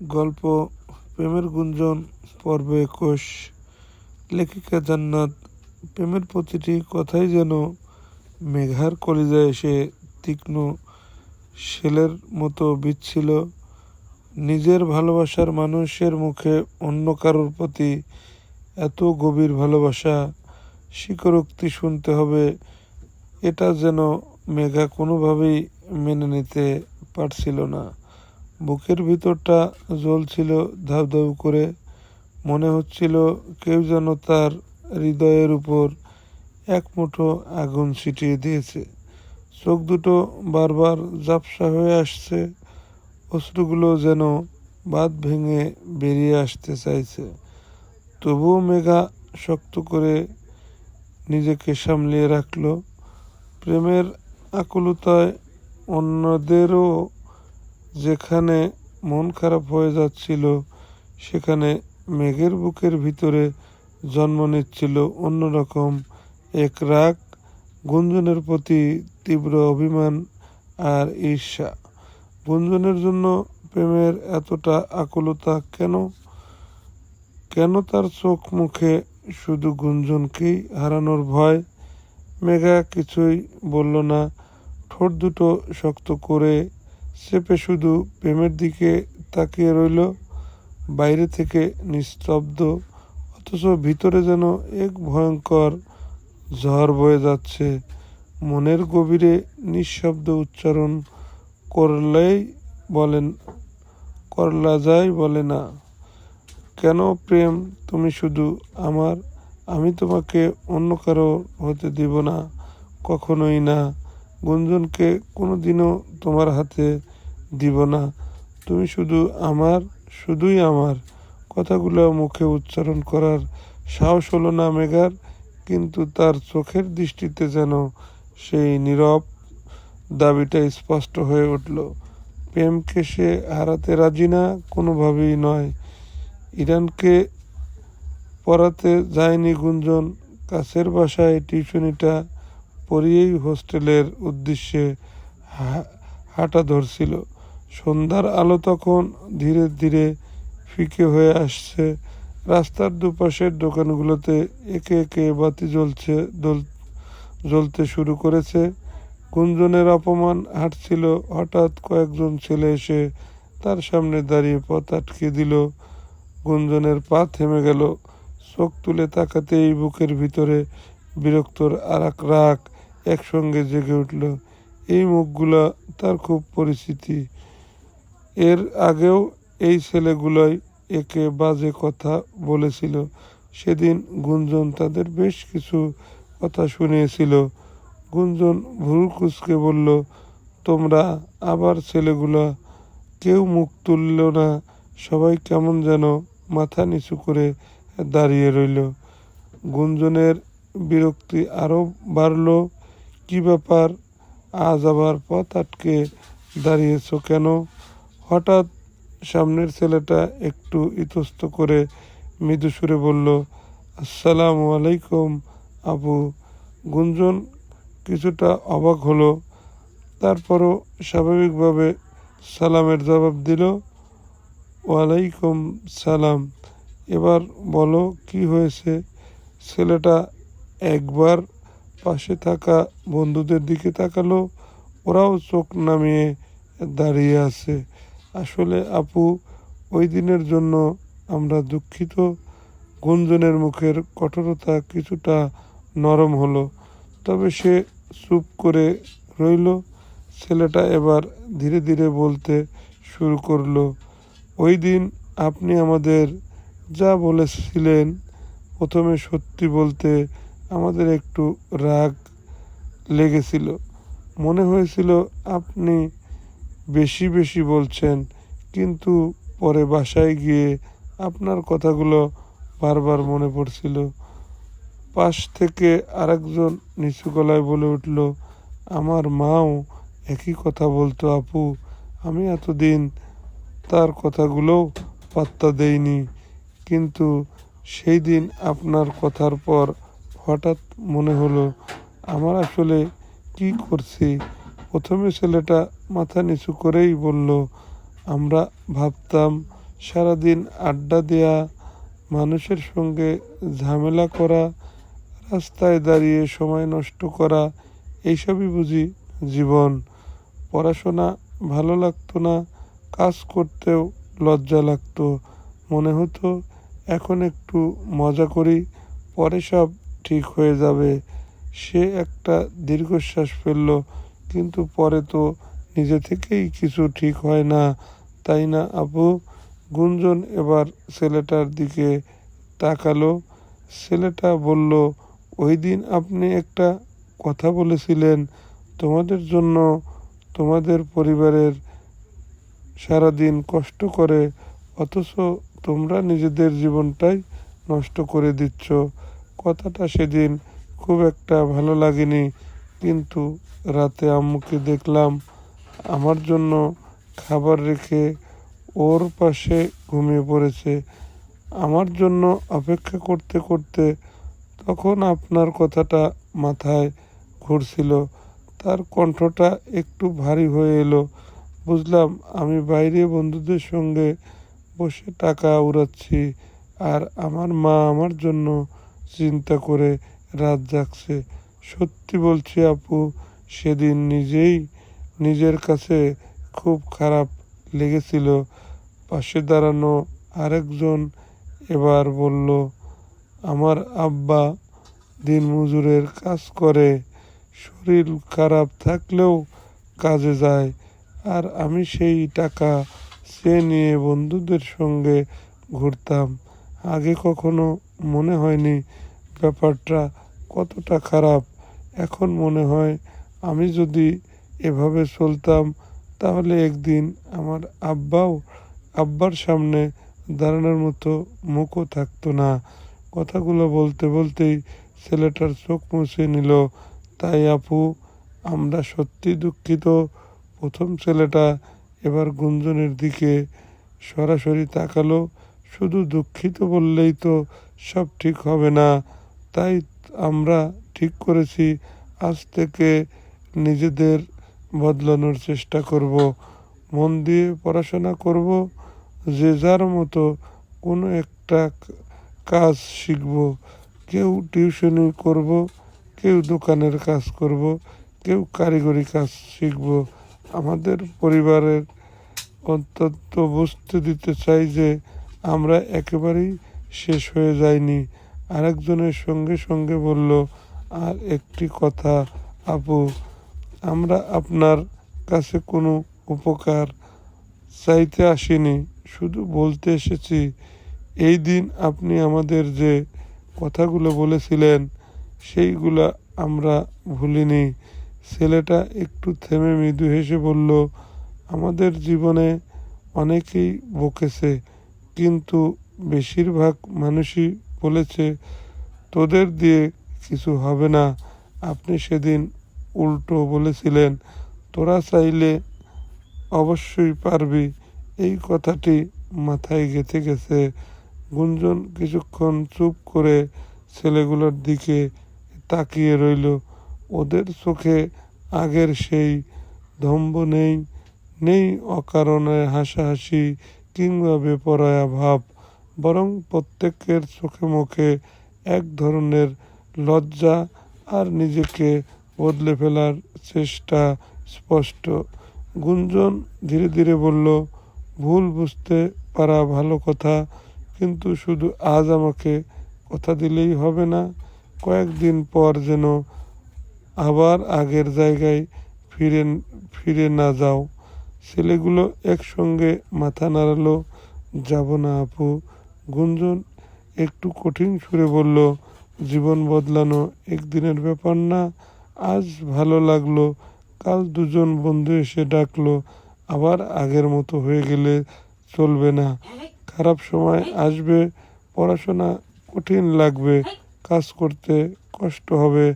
গল্প প্রেমের গুঞ্জন পর্ব ২১। লেখিকা জান্নাত। প্রেমের প্রতিটি কথাই যেন মেঘার কলিজায় এসে তীক্ষ্ণ শেলের মতো বিচ্ছিল। নিজের ভালোবাসার মানুষের মুখে অন্য কারোর প্রতি এত গভীর ভালোবাসা, স্বীকারোক্তি শুনতে হবে, এটা যেন মেঘা কোনোভাবেই মেনে নিতে পারছিল না। বুকের ভিতরটা জ্বলছিল ধাউ ধাউ করে। মনে হচ্ছিল কেউ যেন তার হৃদয়ের উপর এক মুঠো আগুন ছিটিয়ে দিয়েছে। চোখ দুটো বারবার ঝাপসা হয়ে আসছে, অশ্রুগুলো যেন বাঁধ ভেঙে বেরিয়ে আসতে চাইছে। তবুও মেঘা শক্ত করে নিজেকে সামলিয়ে রাখল। প্রেমের আকুলতায় অন্যদেরও যেখানে মন খারাপ হয়ে যাচ্ছিল, সেখানে মেঘের বুকের ভিতরে জন্ম নিচ্ছিল অন্যরকম এক রাগ, গুঞ্জনের প্রতি তীব্র অভিমান আর ঈর্ষা। গুঞ্জনের জন্য প্রেমের এতটা আকুলতা কেন? কেন তার চোখ মুখে শুধু গুঞ্জনকেই হারানোর ভয়? মেঘা কিছুই বলল না, ঠোঁট দুটো শক্ত করে চেপে শুধু প্রেমের দিকে তাকিয়ে রইল। বাইরে থেকে নিস্তব্ধ, অথচ ভিতরে যেন এক ভয়ঙ্কর ঝড় বয়ে যাচ্ছে। মনের গভীরে নিঃশব্দ উচ্চারণ করলা যায় বলে না, কেন প্রেম তুমি শুধু আমার, আমি তোমাকে অন্য কারো হতে দিব না, কখনোই না। গুঞ্জনকে কোনোদিনও তোমার হাতে দিব না, তুমি শুধু আমার, শুধুই আমার। কথাগুলো মুখে উচ্চারণ করার সাহস হলো না মেঘার, কিন্তু তার চোখের দৃষ্টিতে যেন সেই নীরব দাবিটা স্পষ্ট হয়ে উঠল। প্রেমকে সে হারাতে রাজি না, কোনোভাবেই নয়। ইরানকে পড়াতে যায়নি গুঞ্জন, কাছের বাসায় টিউশনিটা পড়িয়েই হোস্টেলের উদ্দেশ্যে হাঁটা ধরছিল। সন্ধ্যার আলো তখন ধীরে ধীরে ফিকে হয়ে আসছে। রাস্তার দুপাশের দোকানগুলোতে একে একে বাতি জ্বলতে শুরু করেছে। গুঞ্জনের অপমান হাঁটছিল, হঠাৎ কয়েকজন ছেলে এসে তার সামনে দাঁড়িয়ে পথ আটকে দিল। গুঞ্জনের পা থেমে গেল। চোখ তুলে তাকাতেই বুকের ভিতরে বিরক্তর আর এক রাগ একসঙ্গে জেগে উঠল। এই মুখগুলো তার খুব পরিচিতি। এর আগেও এই ছেলেগুলোই একে বাজে কথা বলেছিল। সেদিন গুঞ্জন তাদের বেশ কিছু কথা শুনিয়েছিল। গুঞ্জন ভুরু কুঁচকে বলল, তোমরা আবার? ছেলেগুলা কেউ মুখ তুলল না, সবাই কেমন যেন মাথা নিচু করে দাঁড়িয়ে রইল। গুঞ্জনের বিরক্তি আরও বাড়ল। কি ব্যাপার, আজ আবার পথ আটকে দাঁড়িয়েছ কেন? হঠাৎ সামনের ছেলেটা একটু ইতস্ত করে মৃদু সুরে বলল, আসসালামু আলাইকুম আপু। গুঞ্জন কিছুটা অবাক হলো, তারপরও স্বাভাবিকভাবে সালামের জবাব দিল, ওয়ালাইকুম সালাম। এবার বলো কি হয়েছে? ছেলেটা একবার পাশে থাকা বন্ধুদের দিকে তাকালো, ওরাও চোখ নামিয়ে দাঁড়িয়ে আছে। আসলে আপু, ওই দিনের জন্য আমরা দুঃখিত। গুঞ্জনের মুখের কঠোরতা কিছুটা নরম হলো, তবে সে চুপ করে রইল। ছেলেটা এবার ধীরে ধীরে বলতে শুরু করলো, ওই দিন আপনি আমাদের যা বলেছিলেন, প্রথমে সত্যি বলতে আমাদের একটু রাগ লেগেছিল। মনে হয়েছিল আপনি বেশি বেশি বলছেন, কিন্তু পরে বাসায় গিয়ে আপনার কথাগুলো বারবার মনে পড়ছিল। পাশ থেকে আরেকজন নিচু গলায় বলে উঠল, আমার মাও একই কথা বলতো আপু, আমি এতদিন তার কথাগুলোও পাত্তা দেইনি, কিন্তু সেই দিন আপনার কথার পর হঠাৎ মনে হলো আমার আসলে কি করছি। প্রথমে ছেলেটা মাথা নিচু করেই বলল, আমরা ভাবতাম সারাদিন আড্ডা দেয়া, মানুষের সঙ্গে ঝামেলা করা, রাস্তায় দাঁড়িয়ে সময় নষ্ট করা, এইসবই বুঝি জীবন। পড়াশোনা ভালো লাগতো না, কাজ করতেও লজ্জা লাগতো। মনে হতো এখন একটু মজা করি, পরে সব ঠিক হয়ে যাবে। সে একটা দীর্ঘশ্বাস ফেলল, কিন্তু পরে তো নিজে থেকেই কিছু ঠিক হয় না, তাই না আপু? গুঞ্জন এবার ছেলেটার দিকে তাকালো। ছেলেটা বলল, ওই দিন আপনি একটা কথা বলেছিলেন, তোমাদের জন্য তোমাদের পরিবারের সারাদিন কষ্ট করে, অথচ তোমরা নিজেদের জীবনটাই নষ্ট করে দিচ্ছ। কথাটা সেদিন খুব একটা ভালো লাগেনি, কিন্তু রাতে আম্মুকে দেখলাম আমার জন্য খাবার রেখে ওর পাশে ঘুমিয়ে পড়েছে। আমার জন্য অপেক্ষা করতে করতে তখন আপনার কথাটা মাথায় ঘুরছিল। তার কণ্ঠটা একটু ভারী হয়ে এলো। বুঝলাম আমি বাইরে বন্ধুদের সঙ্গে বসে টাকা উড়াচ্ছি, আর আমার মা আমার জন্য চিন্তা করে রাত জাগছে। সত্যি বলছি আপু, সেদিন নিজের কাছে খুব খারাপ লেগেছিল। পাশে দাঁড়ানো আরেকজন এবার বলল, আমার আব্বা দিনমজুরের কাজ করে, শরীর খারাপ থাকলেও কাজে যায়, আর আমি সেই টাকা চেয়ে নিয়ে বন্ধুদের সঙ্গে ঘুরতাম। আগে কখনো মনে হয়নি ব্যাপারটা কতটা খারাপ। এখন মনে হয় আমি যদি এভাবে চলতাম, তাহলে একদিন আমার আব্বার সামনে দাঁড়ানোর মতো মুখও থাকতো না। কথাগুলো বলতে বলতেই ছেলেটার চোখ মুছে নিল। তাই আপু, আমরা সত্যি দুঃখিত। প্রথম ছেলেটা এবার গুঞ্জনের দিকে সরাসরি তাকালো। শুধু দুঃখিত বললেই তো সব ঠিক হবে না, তাই আমরা ঠিক করেছি আজ থেকে নিজেদের বদলানোর চেষ্টা করব, মন দিয়ে পড়াশোনা করব, যে যার মতো কোনো একটা কাজ শিখব। কেউ টিউশনি করব, কেউ দোকানের কাজ করব, কেউ কারিগরি কাজ শিখব। আমাদের পরিবারের অন্তত বুঝতে দিতে চাই যে আমরা একেবারেই শেষ হয়ে যাইনি। আরেকজনের সঙ্গে সঙ্গে বলল, আর একটি কথা আপু, আমরা আপনার কাছে কোনো উপকার চাইতে আসিনি, শুধু বলতে এসেছি এই দিন আপনি আমাদের যে কথাগুলো বলেছিলেন সেইগুলো আমরা ভুলিনি। ছেলেটা একটু থেমে মৃদু হেসে বলল, আমাদের জীবনে অনেকেই বকেছে, কিন্তু বেশিরভাগ মানুষই বলেছে তোদের দিয়ে কিছু হবে না। আপনি সেদিন উল্টো বলেছিলেন, তোরা চাইলে অবশ্যই পারবি। এই কথাটি মাথায় গেঁথে গেছে। গুঞ্জন কিছুক্ষণ চুপ করে ছেলেগুলোর দিকে তাকিয়ে রইল। ওদের চোখে আগের সেই দম্ভ নেই, নেই অকারণে হাসাহাসি কিংবা বেপরোয়া ভাব, বরং প্রত্যেকের চোখে মুখে এক ধরনের লজ্জা আর নিজেকে বদলে ফেলার চেষ্টা স্পষ্ট। গুঞ্জন ধীরে ধীরে বলল, ভুল বুঝতে পারা ভালো কথা, কিন্তু শুধু আজ আমাকে কথা দিলেই হবে না। কয়েকদিন পর যেন আবার আগের জায়গায় ফিরে ফিরে না যাও। ছেলেগুলো একসঙ্গে মাথা নাড়ালো। যাব না আপু। গুঞ্জন একটু কঠিন সুরে বলল, জীবন বদলানো একদিনের ব্যাপার না। আজ ভালো লাগলো, কাল দুজন বন্ধু এসে ডাকলো, আবার আগের মতো হয়ে গেলে চলবে না। খারাপ সময় আসবে, পড়াশোনা কঠিন লাগবে, কাজ করতে কষ্ট হবে,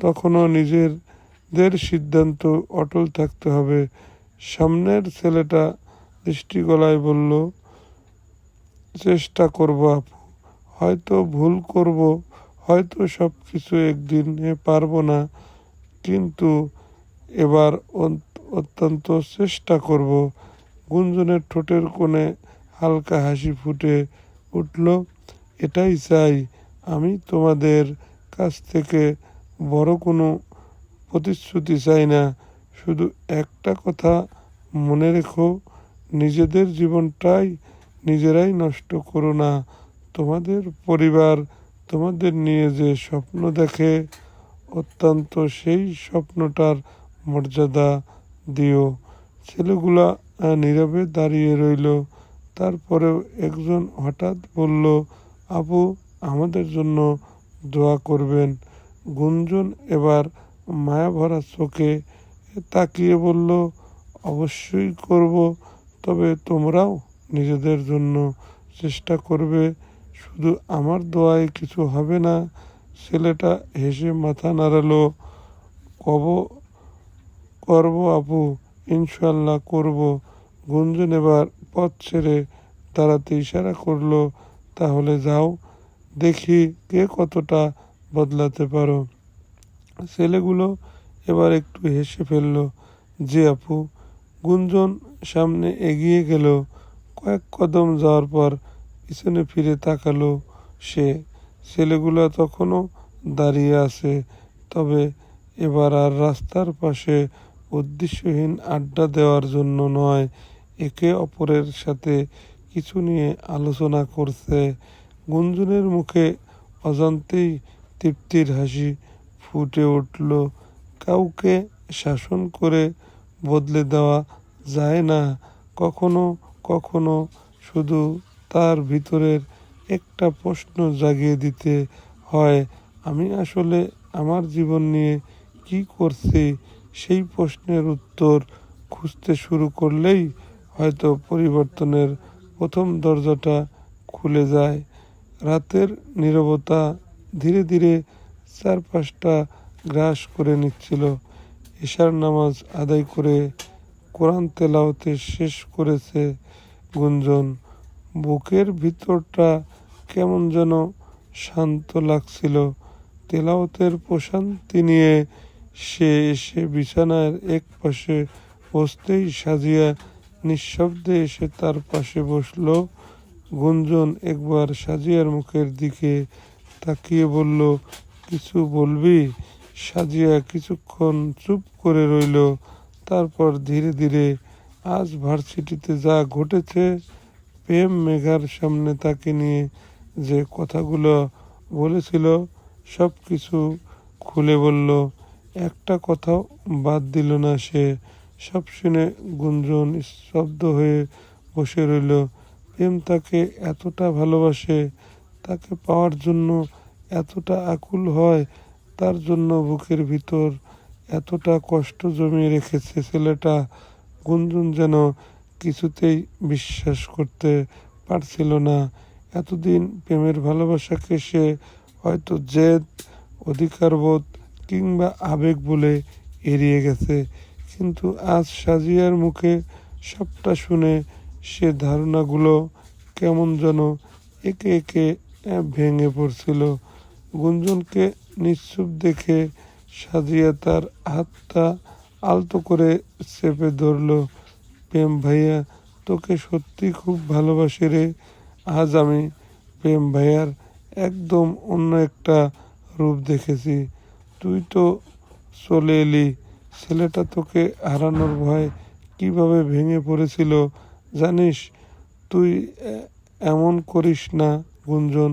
তখনও নিজেদের সিদ্ধান্ত অটল থাকতে হবে। সামনের ছেলেটা দৃষ্টি গলায় বলল, চেষ্টা করব আপু, হয়তো ভুল করব, হয়তো সব কিছু একদিনে পারবো না, কিন্তু এবার অত্যন্ত চেষ্টা করব। গুঞ্জনের ঠোঁটের কোণে হালকা হাসি ফুটে উঠল। এটাই চাই আমি, তোমাদের কাছ থেকে বড় কোনো প্রতিশ্রুতি চাই না। শুধু একটা কথা মনে রেখো, নিজেদের জীবনটাই নিজেরাই নষ্ট করো না। তোমাদের পরিবার তোমাদের নিয়ে যে স্বপ্ন দেখে, অত্যন্ত সেই স্বপ্নটার মর্যাদা দিও। ছেলেগুলা নীরবে দাঁড়িয়ে রইল। তারপরেও একজন হঠাৎ বলল, আপু, আমাদের জন্য দোয়া করবেন। গুঞ্জন এবার মায়াভরা চোখে তাকিয়ে বলল, অবশ্যই করব, তবে তোমরাও নিজেদের জন্য চেষ্টা করবে। শুধু আমার দোয়ায় কিছু হবে না। ছেলেটা হেসে মাথা নাড়ালো। কব করব আপু, ইনশাল্লাহ করব। গুঞ্জন এবার পথ ছেড়ে দাঁড়াতে ইশারা করলো, তাহলে যাও, দেখি কে কতটা বদলাতে পারো। ছেলেগুলো এবার একটু হেসে ফেলল। জি আপু। গুঞ্জন সামনে এগিয়ে গেল। কয়েক কদম যাওয়ার পর পিছনে ফিরে তাকালো সে। ছেলেগুলো তখনও দাঁড়িয়ে আছে, তবে এবার আর রাস্তার পাশে উদ্দেশ্যহীন আড্ডা দেওয়ার জন্য নয়, একে অপরের সাথে কিছু নিয়ে আলোচনা করছে। গুঞ্জনের মুখে অজান্তেই তৃপ্তির হাসি ফুটে উঠল। কাউকে শাসন করে বদলে দেওয়া যায় না। কখনো কখনো শুধু তার ভিতরের একটা প্রশ্ন জাগিয়ে দিতে হয়, আমি আসলে আমার জীবন নিয়ে কি করছি। সেই প্রশ্নের উত্তর খুঁজতে শুরু করলেই হয়তো পরিবর্তনের প্রথম দরজাটা খুলে যায়। রাতের নীরবতা ধীরে ধীরে চারপাশটা গ্রাস করে নিচ্ছিল। এশার নামাজ আদায় করে কোরআন তেলাওয়াতে শেষ করেছে গুঞ্জন। বুকের ভিতরটা কেমন যেন শান্ত লাগছিল। তেলাওয়াতের প্রশান্তি নিয়ে সে এসে বিছানার এক পাশে বসতেই সাজিয়া নিঃশব্দে এসে তার পাশে বসল। গুঞ্জন একবার সাজিয়ার মুখের দিকে তাকিয়ে বলল, কিছু বলবি? সাজিয়া কিছুক্ষণ চুপ করে রইল। তারপর ধীরে ধীরে, আজ ভার্সিটিতে যা ঘটেছে, প্রেম মেঘার সামনে তাকে নিয়ে যে কথাগুলো বলেছিল, সব কিছু খুলে বলল। একটা কথাও বাদ দিল না সে। সব শুনে গুঞ্জন স্তব্ধ হয়ে বসে রইল। প্রেম তাকে এতটা ভালোবাসে, তাকে পাওয়ার জন্য এতটা আকুল হয়, তার জন্য বুকের ভিতর এতটা কষ্ট জমিয়ে রেখেছে ছেলেটা। গুঞ্জন যেন কিছুতেই বিশ্বাস করতে পারছিল না। এতদিন প্রেমের ভালোবাসাকে সে হয়তো জেদ, অধিকারবোধ কিংবা আবেগ বলে এড়িয়ে গেছে, কিন্তু আজ সাজিয়ার মুখে সবটা শুনে সে ধারণাগুলো কেমন যেন একে একে ভেঙে পড়ছিল। গুঞ্জনকে নিশ্চুপ দেখে সাজিয়া তার হাতটা আলতো করে চেপে ধরল। প্রেম ভাইয়া, তোকে সত্যি খুব ভালোবাসি রে। আজ আমি প্রেম ভাইয়ার একদম অন্য একটা রূপ দেখেছি। তুই তো চলে এলি, ছেলেটা তোকে হারানোর ভয় কিভাবে ভেঙে পড়েছিল জানিস? তুই এমন করিস না গুঞ্জন,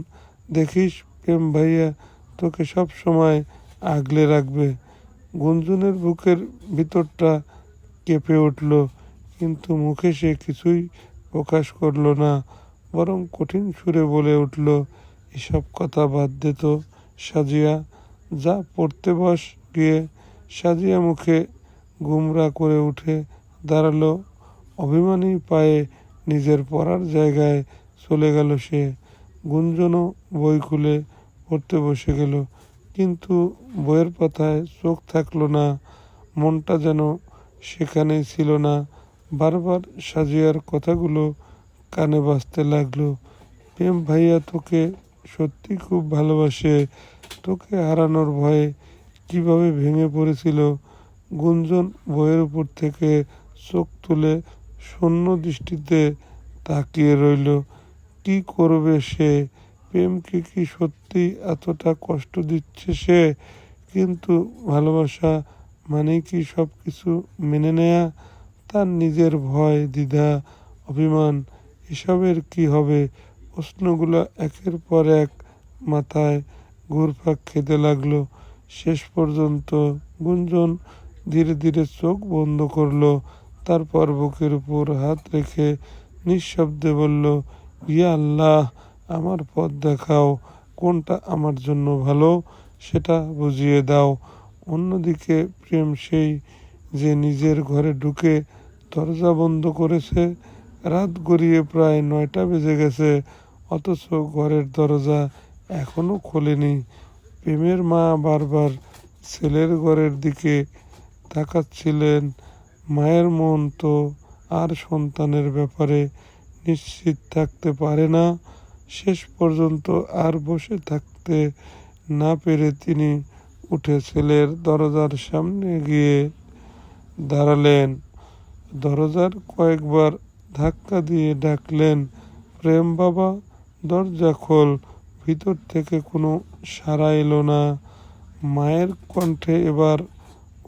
দেখিস প্রেম ভাইয়া তোকে সব সময় আগলে রাখবে। গুঞ্জনের বুকের ভিতরটা কেঁপে উঠল, কিন্তু মুখে সে কিছুই প্রকাশ করল না, বরং কঠিন সুরে বলে উঠল, এসব কথা বাদ দে তো সাজিয়া, যা পড়তে বস গিয়ে। সাজিয়া মুখে গুমরা করে উঠে দাঁড়ালো। অভিমানী পায়ে নিজের পড়ার জায়গায় চলে গেল সে। গুঞ্জনও বই খুলে পড়তে বসে গেল, কিন্তু বইয়ের পাতায় চোখ থাকলো না, মনটা যেন সেখানেই ছিল না। বারবার সাজিয়ার কথাগুলো কানে বাজতে লাগলো। প্রেম ভাইয়া তোকে সত্যি খুব ভালোবাসে, তোকে হারানোর ভয়ে কিভাবে ভেঙে পড়েছিল। গুঞ্জন বইয়ের উপর থেকে চোখ তুলে শূন্য দৃষ্টিতে তাকিয়ে রইল। কি করবে সে? প্রেমকে কি সত্যি এতটা কষ্ট দিচ্ছে সে? কিন্তু ভালোবাসা মানেই কি সব কিছু মেনে নেয়া? তার নিজের ভয়, দ্বিধা, অভিমান এসবের কি হবে? প্রশ্নগুলো একের পর এক মাথায় ঘুরপাক খেতে লাগলো। শেষ পর্যন্ত গুঞ্জন ধীরে ধীরে চোখ বন্ধ করলো। তারপর বুকের উপর হাত রেখে নিঃশব্দে বলল, ইয়া আল্লাহ, আমার পথ দেখাও। কোনটা আমার জন্য ভালো সেটা বুঝিয়ে দাও। অন্যদিকে প্রেম সেই যে নিজের ঘরে ঢুকে দরজা বন্ধ করেছে। রাত গড়িয়ে প্রায় 9টা বেজে গেছে, অথচ ঘরের দরজা এখনো খোলেনি। প্রেমের মা বারবার ছেলের ঘরের দিকে তাকাচ্ছিলেন। মায়ের মন তো আর সন্তানের ব্যাপারে নিশ্চিত থাকতে পারে না। শেষ পর্যন্ত আর বসে থাকতে না পেরে তিনি উঠে ছেলের দরজার সামনে গিয়ে দাঁড়ালেন। দরজার কয়েকবার ধাক্কা দিয়ে ডাকলেন, প্রেম বাবা, দরজা খোল। ভিতর থেকে কোনো সাড়া এলো না। মায়ের কণ্ঠে এবার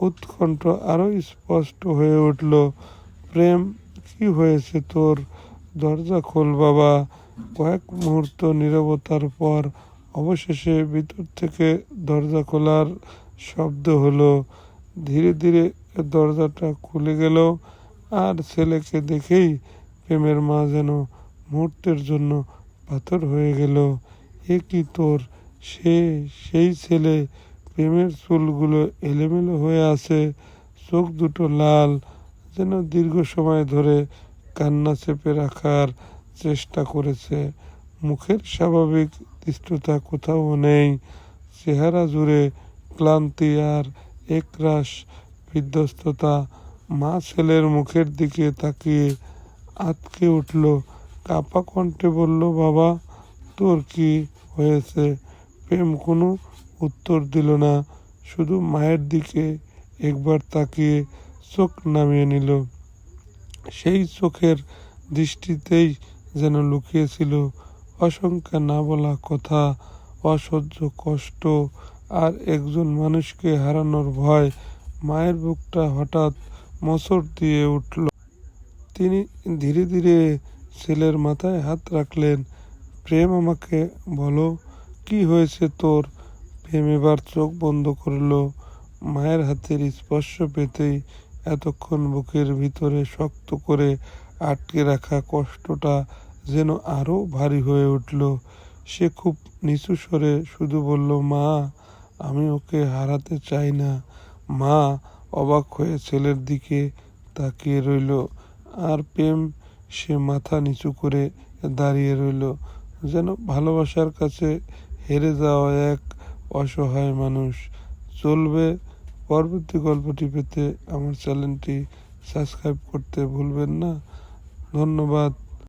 উৎকণ্ঠ আরো স্পষ্ট হয়ে উঠল, প্রেম, কি হয়েছে তোর? দরজা খোল বাবা। কয়েক মুহূর্ত নীরবতার পর অবশেষে ভিতর থেকে দরজা খোলার শব্দ হলো। ধীরে ধীরে দরজাটা খুলে গেল, আর ছেলেকে দেখেই প্রেমের মা যেন মুহূর্তের জন্য পাথর হয়ে গেল। এ কি তোর? সেই ছেলে। প্রেমের চুলগুলো এলোমেলো হয়ে আছে, চোখ দুটো লাল, যেন দীর্ঘ সময় ধরে কান্না চেপে রাখার চেষ্টা করেছে। মুখের স্বাভাবিক দৃষ্টতা কোথাও নেই। চেহারা জুড়ে ক্লান্তি আর একরাশ বিধ্বস্ততা। মা ছেলের মুখের দিকে তাকিয়ে আঁতকে উঠল, কাঁপা কণ্ঠে বলল, বাবা, তোর কি হয়েছে? প্রেম কোনো উত্তর দিল না, শুধু মায়ের দিকে একবার তাকিয়ে চোখ নামিয়ে নিল। সেই চোখের দৃষ্টিতেই যেন লুকিয়েছিল অসংখ্য না বলা কথা, অসহ্য কষ্ট আর একজন মানুষকে হারানোর ভয়। মায়ের বুকটা হঠাৎ মোচড় দিয়ে উঠল। তিনি ধীরে ধীরে ছেলের মাথায় হাত রাখলেন। প্রেম, আমাকে বলো, কি হয়েছে তোর? প্রেম এবার চোখ বন্ধ করলো। মায়ের হাতের স্পর্শ পেতেই এতক্ষণ বুকের ভিতরে শক্ত করে আটকে রাখা কষ্টটা যেন আরো ভারী হয়ে উঠল। সে খুব নিচু স্বরে শুধু বলল, মা, আমি ওকে হারাতে চাই না। মা অবাক হয়ে ছেলের দিকে তাকিয়ে রইল। আর প্রেম, সে মাথা নিচু করে দাঁড়িয়ে রইল, যেন ভালোবাসার কাছে হেরে যাওয়া এক অসহায় মানুষ। চলবে পরবর্তী গল্পটি পেতে আমার চ্যানেলটি সাবস্ক্রাইব করতে ভুলবেন না। ধন্যবাদ।